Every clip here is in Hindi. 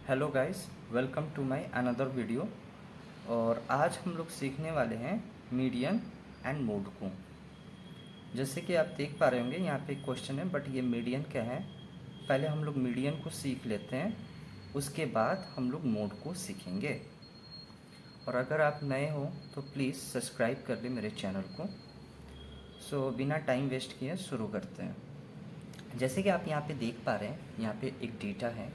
Hello guys, welcome to my another video. और आज हम लोग सीखने वाले हैं मीडियन एंड मोड को। जैसे कि आप देख पा रहे होंगे यहाँ पे एक क्वेश्चन है, बट ये मीडियन क्या है। पहले हम लोग मीडियन को सीख लेते हैं, उसके बाद हम लोग मोड को सीखेंगे। और अगर आप नए हो तो प्लीज़ सब्सक्राइब कर लें मेरे चैनल को। सो बिना टाइम वेस्ट किए शुरू करते हैं। जैसे कि आप यहाँ पे देख पा रहे हैं, यहाँ पे एक डेटा है।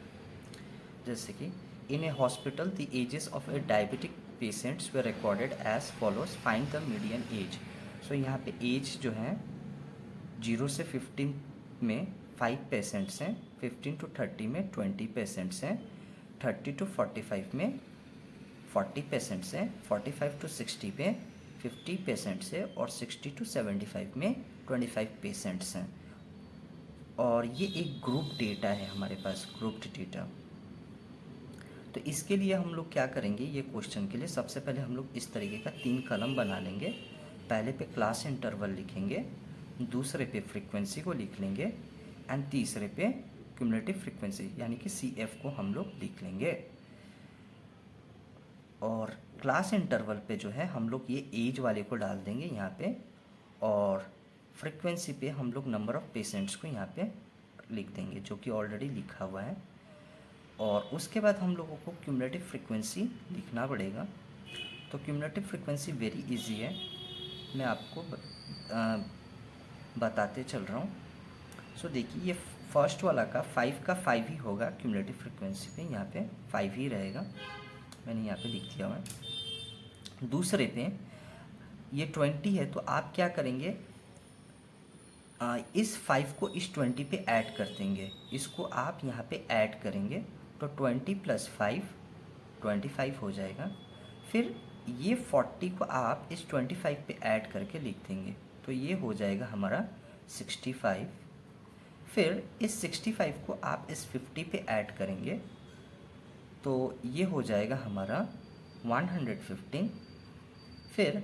जैसे कि in a hospital the ages of a diabetic patients were recorded as follows, find the median age. So यहाँ पे एज जो है 0 से 15 में 5 पेशेंट्स हैं, 15 to 30 में 20 पेशेंट्स हैं, 30 to 45 में 40 पेशेंट्स हैं, 45 to 60 में 50 पेशेंट्स हैं और 60 to 75 में 25 पेशेंट्स हैं। और ये एक ग्रुप डेटा है हमारे पास, ग्रुप्ड डेटा। तो इसके लिए हम लोग क्या करेंगे, ये क्वेश्चन के लिए सबसे पहले हम लोग इस तरीके का 3 कॉलम बना लेंगे। पहले पे क्लास इंटरवल लिखेंगे, दूसरे पे फ्रीक्वेंसी को लिख लेंगे एंड तीसरे पे क्यूमुलेटिव फ्रीक्वेंसी यानी कि CF को हम लोग लिख लेंगे। और क्लास इंटरवल पे जो है हम लोग ये एज वाले को डाल देंगे यहाँ पे, और फ्रीक्वेंसी पे हम लोग नंबर ऑफ़ पेशेंट्स को यहाँ पे लिख देंगे, जो कि ऑलरेडी लिखा हुआ है। और उसके बाद हम लोगों को क्यूमुलेटिव फ्रीक्वेंसी लिखना पड़ेगा। तो क्यूमुलेटिव फ्रीक्वेंसी वेरी इजी है, मैं आपको बताते चल रहा हूँ। सो देखिए, ये फर्स्ट वाला का 5 का 5 ही होगा क्यूमुलेटिव फ्रीक्वेंसी पे, यहाँ पे 5 ही रहेगा, मैंने यहाँ पे लिख दिया हुआ है। दूसरे पे ये 20 है, तो आप क्या करेंगे, इस 5 को इस 20 पे ऐड कर देंगे, इसको आप यहाँ पे ऐड करेंगे तो 20 + 5 25 हो जाएगा। फिर ये 40 को आप इस 25 पे ऐड करके लिख देंगे, तो ये हो जाएगा हमारा 65। फिर इस 65 को आप इस 50 पे ऐड करेंगे तो ये हो जाएगा हमारा 115। फिर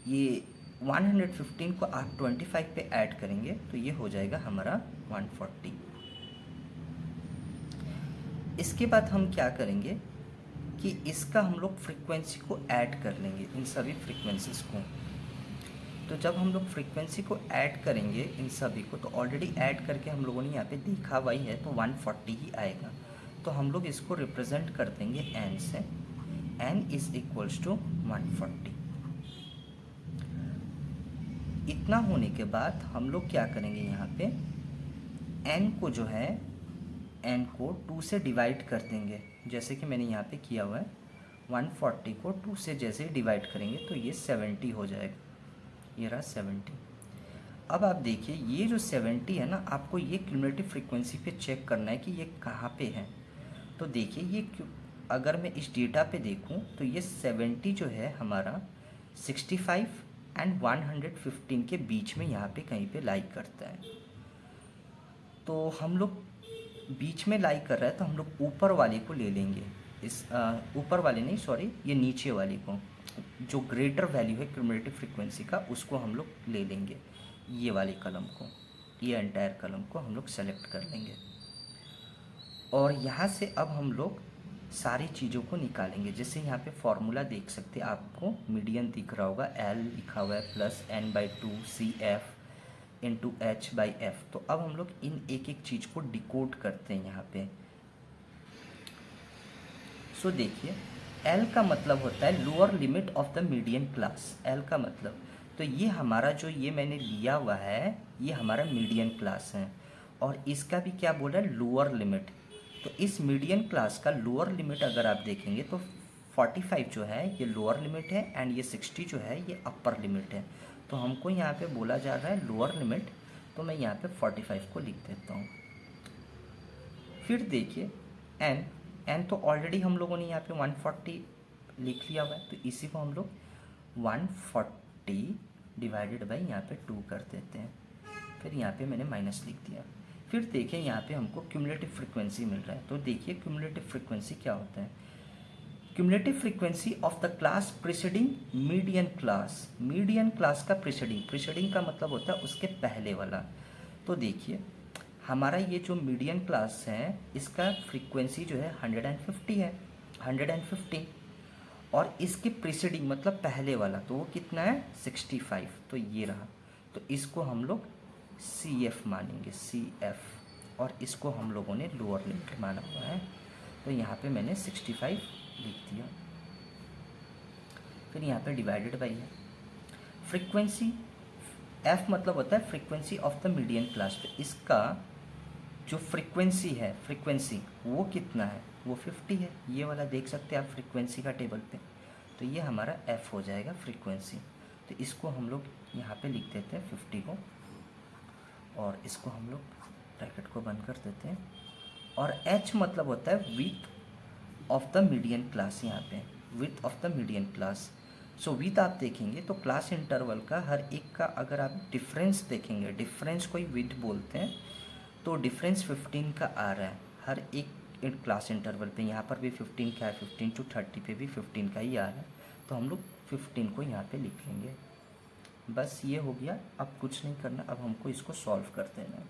ये 115 को आप 25 पे ऐड करेंगे तो ये हो जाएगा हमारा 140। इसके बाद हम क्या करेंगे कि इसका हम लोग फ्रीक्वेंसी को ऐड कर लेंगे, इन सभी फ्रीक्वेंसीज़ को। तो जब हम लोग फ्रीक्वेंसी को ऐड करेंगे इन सभी को, तो ऑलरेडी ऐड करके हम लोगों ने यहाँ पे देखा हुआ ही है, तो 140 ही आएगा। तो हम लोग इसको रिप्रेजेंट कर देंगे n से, n = 140। इतना होने के बाद हम लोग क्या करेंगे, यहाँ पे n को जो है, n को 2 से डिवाइड कर देंगे, जैसे कि मैंने यहाँ पे किया हुआ है। 140 को 2 से जैसे डिवाइड करेंगे तो ये 70 हो जाएगा, ये रहा 70। अब आप देखिए, ये जो 70 है ना, आपको ये क्यूमुलेटिव फ्रीक्वेंसी पे चेक करना है कि ये कहाँ पे है। तो देखिए, ये अगर मैं इस डेटा पे देखूँ तो ये 70 जो है हमारा 65 एंड 115 के बीच में यहाँ पे कहीं पे लाई करता है। तो हम लोग बीच में लाई कर रहा है, तो हम लोग ऊपर वाले को ले लेंगे, इस ऊपर वाले नहीं, सॉरी, ये नीचे वाले को, जो ग्रेटर वैल्यू है क्यूमुलेटिव फ्रीक्वेंसी का, उसको हम लोग ले लेंगे। ये वाले कलम को, ये एंटायर कलम को हम लोग सेलेक्ट कर लेंगे। और यहाँ से अब हम लोग सारी चीज़ों को निकालेंगे। जैसे यहाँ पे फॉर्मूला देख सकते हैं, आपको मीडियन दिख रहा होगा, L लिखा हुआ है +n/2 CF × h/f। तो अब हम लोग इन एक एक चीज़ को डिकोड करते हैं यहाँ पे। सो देखिए, L का मतलब होता है lower limit of the median class. L का मतलब, तो ये हमारा जो ये मैंने लिया हुआ है, ये हमारा मीडियन क्लास है, और इसका भी क्या बोला है, लोअर लिमिट। तो इस मीडियन क्लास का लोअर लिमिट अगर आप देखेंगे तो 45 जो है ये लोअर लिमिट है, एंड ये 60 जो है ये अपर लिमिट है। तो हमको यहाँ पे बोला जा रहा है लोअर लिमिट, तो मैं यहाँ पे 45 को लिख देता हूँ। फिर देखिए n तो ऑलरेडी हम लोगों ने यहाँ पे 140 लिख लिया हुआ है, तो इसी को हम लोग 140 डिवाइडेड बाई यहाँ पे 2 कर देते हैं। फिर यहाँ पे मैंने माइनस लिख दिया। फिर देखिए, यहाँ पे हमको क्यूमुलेटिव फ्रीक्वेंसी मिल रहा है। तो देखिए, क्यूमुलेटिव फ्रीक्वेंसी क्या होता है, cumulative frequency of the class preceding median class. Median class का प्रीसीडिंग का मतलब होता है उसके पहले वाला। तो देखिए, हमारा ये जो मीडियन क्लास है इसका फ्रीक्वेंसी जो है 150 है, 115, और इसके प्रीसीडिंग मतलब पहले वाला तो वो कितना है 65, तो ये रहा। तो इसको हम लोग CF मानेंगे, CF, और इसको हम लोगों ने लोअर लिमिट माना हुआ है, तो यहाँ पे मैंने 65 लिख दिया। फिर यहाँ पे डिवाइडेड बाई है। फ्रीक्वेंसी F मतलब होता है frequency of the median class पे, इसका जो फ्रीक्वेंसी है, फ्रीक्वेंसी वो कितना है, वो 50 है। ये वाला देख सकते हैं आप फ्रीक्वेंसी का टेबल पे, तो ये हमारा F हो जाएगा फ्रीक्वेंसी। तो इसको हम लोग यहाँ पे लिख देते हैं 50 को, और इसको हम लोग ब्रैकेट को बंद कर देते हैं। और H मतलब होता है width of the median class, यहाँ पे width of the median class. So with आप देखेंगे तो क्लास इंटरवल का हर एक का अगर आप डिफरेंस देखेंगे, डिफरेंस को ही विथ बोलते हैं, तो डिफरेंस 15 का आ रहा है हर एक क्लास इंटरवल पे। यहाँ पर भी 15 का है, 15 to 30 पे भी 15 का ही आ रहा है, तो हम लोग 15 को यहाँ पे लिख लेंगे। बस ये हो गया, अब कुछ नहीं करना, अब हमको इसको सॉल्व कर देना है।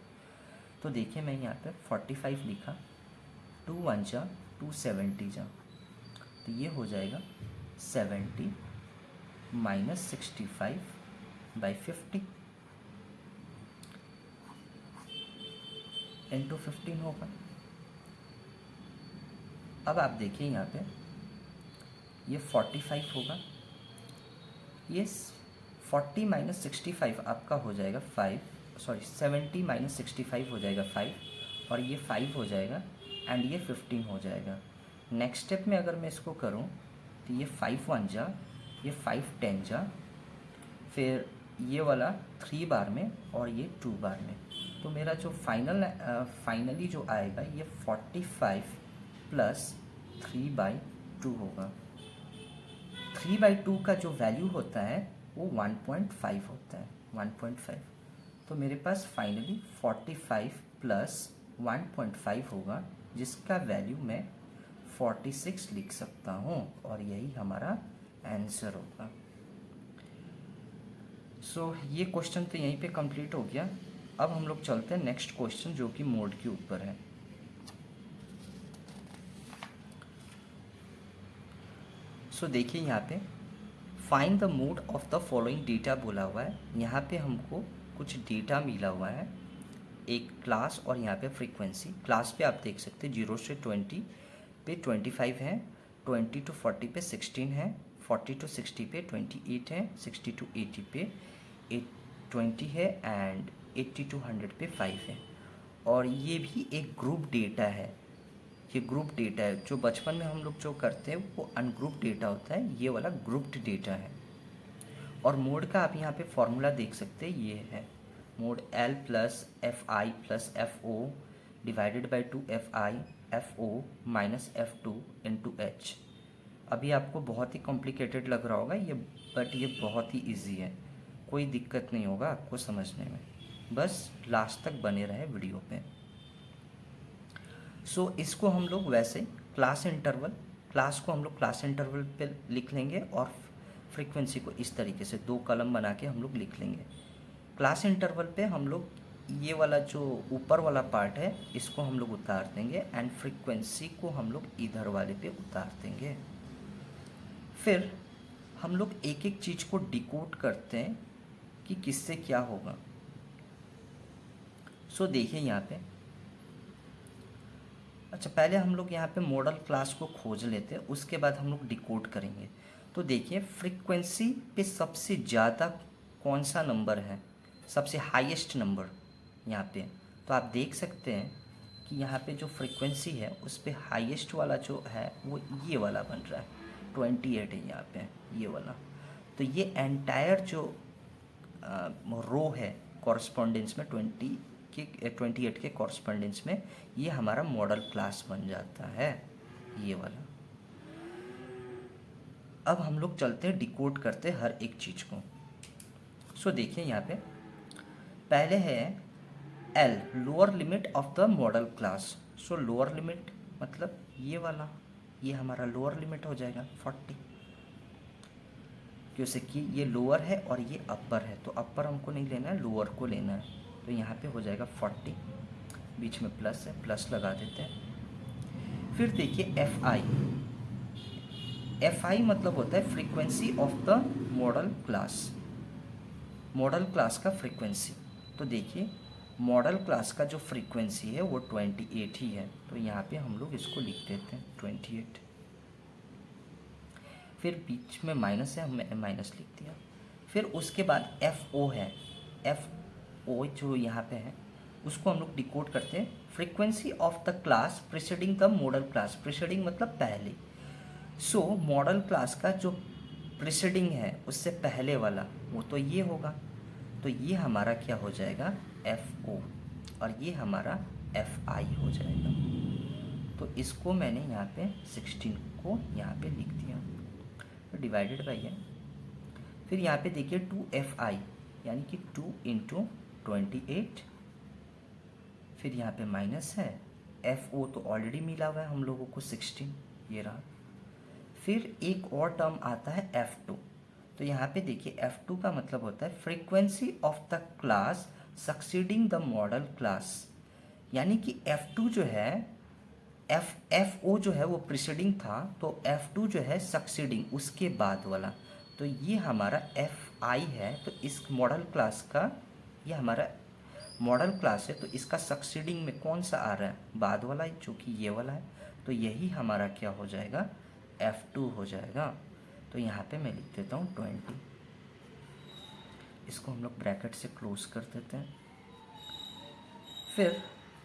तो देखिए मैं यहाँ पे 45 लिखा, 2 1 जा 270 जा, तो ये हो जाएगा 70 माइनस 65 बाई 50 इंटू 15 होगा। अब आप देखिए यहाँ पे ये 45 होगा, ये 40 माइनस 65 आपका हो जाएगा 5, सॉरी 70 माइनस 65 हो जाएगा 5, और ये 5 हो जाएगा एंड ये 15 हो जाएगा। नेक्स्ट स्टेप में अगर मैं इसको करूँ तो ये 5 1 जा, ये 5 10 जा, फिर ये वाला 3 बार में और ये 2 बार में, तो मेरा जो फाइनली जो आएगा ये 45 प्लस 3/2 होगा। 3/2 का जो वैल्यू होता है वो 1.5 होता है, 1.5। तो मेरे पास फाइनली 45 प्लस 1.5 होगा, जिसका वैल्यू मैं 46 लिख सकता हूँ, और यही हमारा आंसर होगा। सो ये क्वेश्चन तो यहीं पे कंप्लीट हो गया। अब हम लोग चलते हैं नेक्स्ट क्वेश्चन जो कि मोड के ऊपर है। सो देखिए यहाँ पे find the mode of the following data बोला हुआ है। यहाँ पे हमको कुछ डेटा मिला हुआ है, एक क्लास और यहाँ पे फ्रीक्वेंसी। क्लास पे आप देख सकते हैं 0 से 20 पे 25 है, 20 to 40 पे 16 है, 40 to 60 पे 28 है, 60 to 80 पे 20 है, एंड 80 to 100 पे 5 है। और ये भी एक ग्रुप डेटा है, ये ग्रुप डेटा है। जो बचपन में हम लोग जो करते हैं वो अनग्रुप डेटा होता है, ये वाला ग्रुप्ड डेटा है। और मोड का आप यहाँ पे फॉर्मूला देख सकते हैं, ये है mode L plus FI plus FO divided by 2FI FO minus F2 into H। अभी आपको बहुत ही कॉम्प्लिकेटेड लग रहा होगा ये, बट ये बहुत ही इजी है, कोई दिक्कत नहीं होगा आपको समझने में, बस लास्ट तक बने रहे वीडियो पे। सो इसको हम लोग वैसे क्लास इंटरवल, क्लास को हम लोग क्लास इंटरवल पे लिख लेंगे, और फ्रीक्वेंसी को इस तरीके से 2 कॉलम बना के हम लोग लिख लेंगे। क्लास इंटरवल पे हम लोग ये वाला जो ऊपर वाला पार्ट है इसको हम लोग उतार देंगे, एंड फ्रीक्वेंसी को हम लोग इधर वाले पे उतार देंगे। फिर हम लोग एक एक चीज़ को डिकोड करते हैं कि किससे क्या होगा। सो देखिए यहाँ पे, अच्छा पहले हम लोग यहाँ पे मॉडल क्लास को खोज लेते हैं, उसके बाद हम लोग डिकोड करेंगे। तो देखिए फ्रीक्वेंसी पे सबसे ज़्यादा कौन सा नंबर है, सबसे हाईएस्ट नंबर यहाँ पे, तो आप देख सकते हैं कि यहाँ पे जो फ्रीक्वेंसी है उस पे हाईएस्ट वाला जो है वो ये वाला बन रहा है, 28 है यहाँ पे ये वाला। तो ये एंटायर जो रो है कॉरस्पॉन्डेंस में 28 के कॉरस्पॉन्डेंस में ये हमारा मॉडल क्लास बन जाता है, ये वाला। अब हम लोग चलते हैं डिकोड करते हैं हर एक चीज़ को। सो देखिए यहाँ पे पहले है L lower limit of the model class. So lower limit मतलब ये वाला, ये हमारा लोअर लिमिट हो जाएगा 40, क्योंकि कि ये लोअर है और ये अपर है, तो अपर हमको नहीं लेना है, लोअर को लेना है। तो यहाँ पे हो जाएगा 40 बीच में प्लस है, प्लस लगा देते हैं। फिर देखिए एफ आई मतलब होता है frequency of the model class, model class का फ्रीक्वेंसी। तो देखिए मॉडल क्लास का जो फ्रीक्वेंसी है वो 28 ही है, तो यहाँ पे हम लोग इसको लिख देते हैं 28। फिर बीच में माइनस है, हमने माइनस लिख दिया। फिर उसके बाद एफ ओ है, एफ ओ जो यहाँ पे है उसको हम लोग डिकोड करते हैं frequency of the class preceding the model class. Preceding मतलब पहले। सो मॉडल क्लास का जो प्रीसीडिंग है उससे पहले वाला वो तो ये होगा, तो ये हमारा क्या हो जाएगा एफ ओ, और ये हमारा एफ आई हो जाएगा। तो इसको मैंने यहाँ पे 16 को यहाँ पे लिख दिया, तो डिवाइडेड बाई है। फिर यहाँ पे देखिए 2fi यानी कि 2 इंटू 28। फिर यहाँ पे माइनस है, एफ ओ तो ऑलरेडी मिला हुआ है हम लोगों को 16, ये रहा। फिर एक और टर्म आता है F2। तो यहाँ पे देखिए F2 का मतलब होता है frequency of the class succeeding the model class, यानी कि F2 जो है FO जो है वो प्रीसीडिंग था, तो F2 जो है सक्सीडिंग उसके बाद वाला। तो ये हमारा FI है, तो इस मॉडल क्लास का, ये हमारा मॉडल क्लास है, तो इसका सक्सीडिंग में कौन सा आ रहा है बाद वाला, जो कि ये वाला है। तो यही हमारा क्या हो जाएगा F2 हो जाएगा। तो यहाँ पे मैं लिख देता हूँ 20, इसको हम लोग ब्रैकेट से क्लोज कर देते हैं। फिर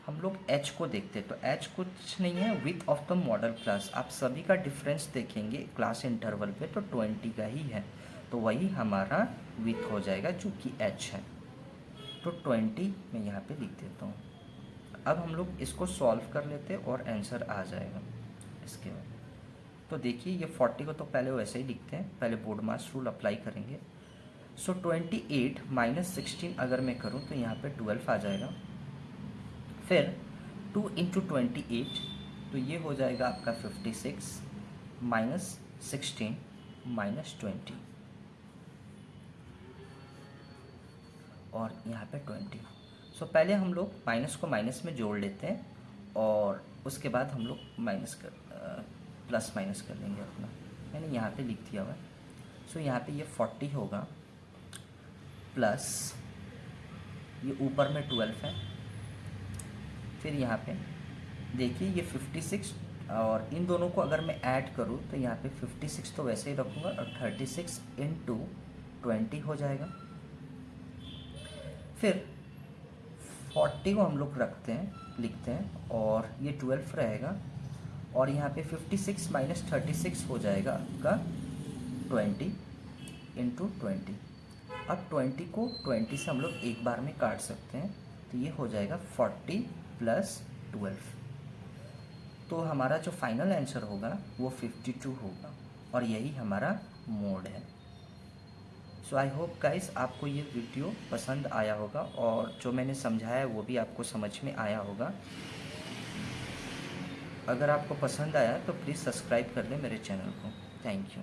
हम लोग H को देखते हैं, तो H कुछ नहीं है width of the model class. आप सभी का डिफरेंस देखेंगे क्लास इंटरवल पे तो 20 का ही है, तो वही हमारा विथ हो जाएगा जो कि H है। तो 20 मैं यहाँ पे लिख देता हूँ। अब हम लोग इसको सॉल्व कर लेते हैं और आंसर आ जाएगा इसके बाद। तो देखिए ये 40 को तो पहले वैसे ही लिखते हैं, पहले बोर्ड मास रूल अप्लाई करेंगे। सो 28 माइनस 16 अगर मैं करूँ तो यहाँ पे 12 आ जाएगा। फिर 2 इंटू 28, तो ये हो जाएगा आपका 56 माइनस 16 माइनस 20 और यहाँ पे 20। सो पहले हम लोग माइनस को माइनस में जोड़ लेते हैं और उसके बाद हम लोग प्लस माइनस कर लेंगे अपना। मैंने यहाँ पे लिख दिया हुआ है। सो यहाँ पे ये 40 होगा प्लस ये ऊपर में 12 है। फिर यहाँ पे देखिए ये 56 और इन दोनों को अगर मैं ऐड करूँ तो यहाँ पे 56 तो वैसे ही रखूँगा और 36 इंटू 20 हो जाएगा। फिर 40 को हम लोग रखते हैं, लिखते हैं और ये 12 रहेगा और यहाँ पे 56 माइनस 36 हो जाएगा आपका 20 इंटू 20। अब 20 को 20 से हम लोग एक बार में काट सकते हैं, तो ये हो जाएगा 40 प्लस 12। तो हमारा जो फाइनल आंसर होगा वो 52 होगा और यही हमारा मोड है। सो आई होप गाइस आपको ये वीडियो पसंद आया होगा और जो मैंने समझाया वो भी आपको समझ में आया होगा। अगर आपको पसंद आया तो प्लीज़ सब्सक्राइब कर लें मेरे चैनल को। Thank you.